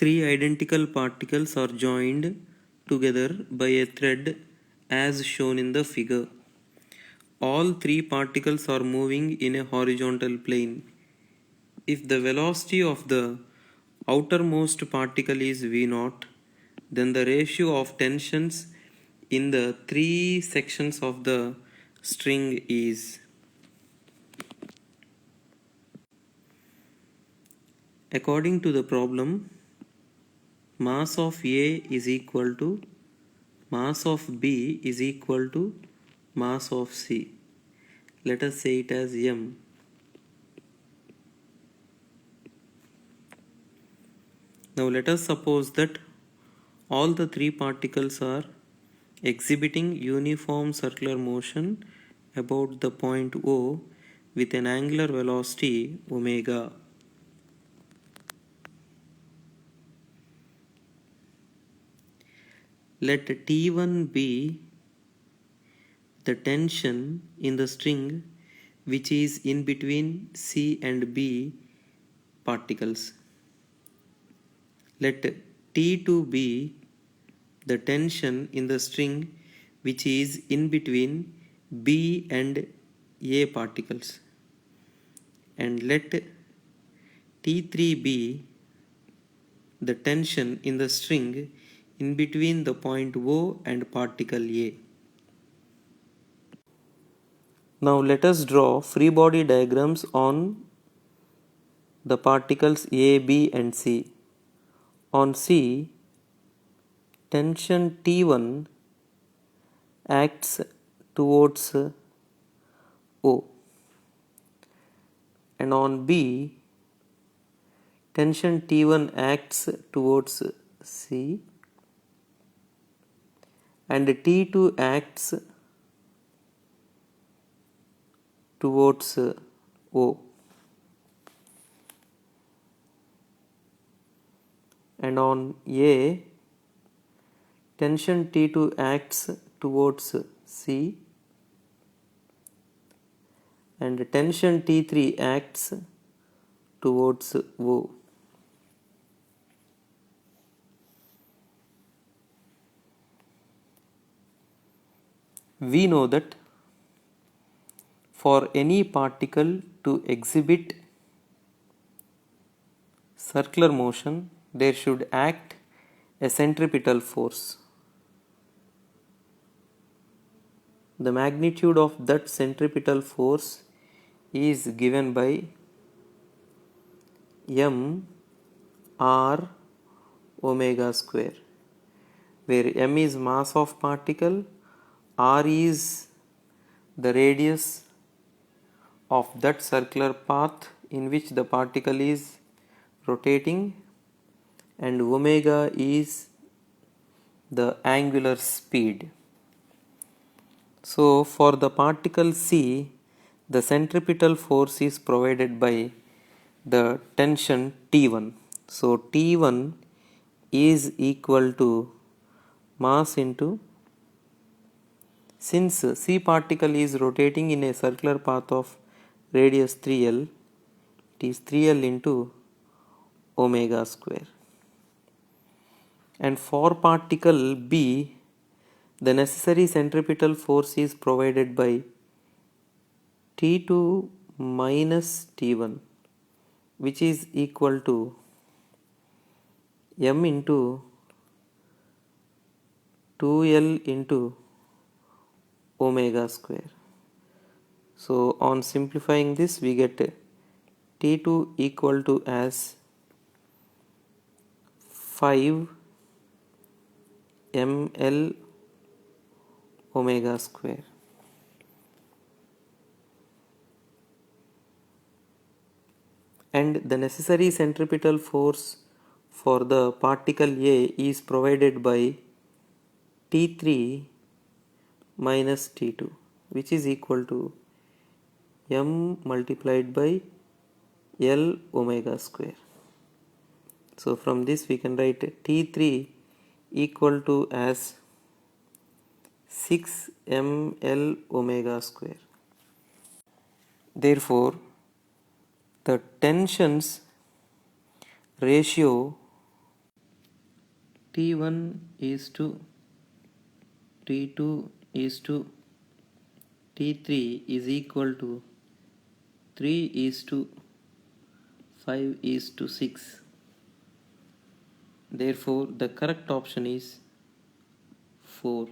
Three identical particles are joined together by a thread as shown in the figure. All three particles are moving in a horizontal plane. If the velocity of the outermost particle is V0, then the ratio of tensions in the three sections of the string is. According to the problem, mass of A is equal to mass of B is equal to mass of C. Let us say it as M. Now let us suppose that all the three particles are exhibiting uniform circular motion about the point O with an angular velocity omega. Let T1 be the tension in the string which is in between C and B particles. Let T2 be the tension in the string which is in between B and A particles. And let T3 be the tension in the string in between the point O and particle A. Now let us draw free body diagrams on the particles A, B and C. On C, tension T1 acts towards O, and on B, tension T1 acts towards C and T2 acts towards O, and on A, tension T2 acts towards C and tension T3 acts towards O. We know that for any particle to exhibit circular motion, there should act a centripetal force. The magnitude of that centripetal force is given by m r omega square, where m is mass of particle, r is the radius of that circular path in which the particle is rotating, and omega is the angular speed. So for the particle C, the centripetal force is provided by the tension T1. So T1 is equal to mass into, since C particle is rotating in a circular path of radius 3L, it is 3L into omega square. And for particle B, the necessary centripetal force is provided by T2 minus T1, which is equal to m into 2L into omega square. So on simplifying this, we get T2 equal to as 5 ml omega square. And the necessary centripetal force for the particle A is provided by T3 minus T2, which is equal to m multiplied by L omega square. So from this we can write T3 equal to as 6 ml omega square. Therefore, the tensions ratio T1 is to T2 is to T3 is equal to 3 is to 5 is to 6. Therefore, the correct option is 4.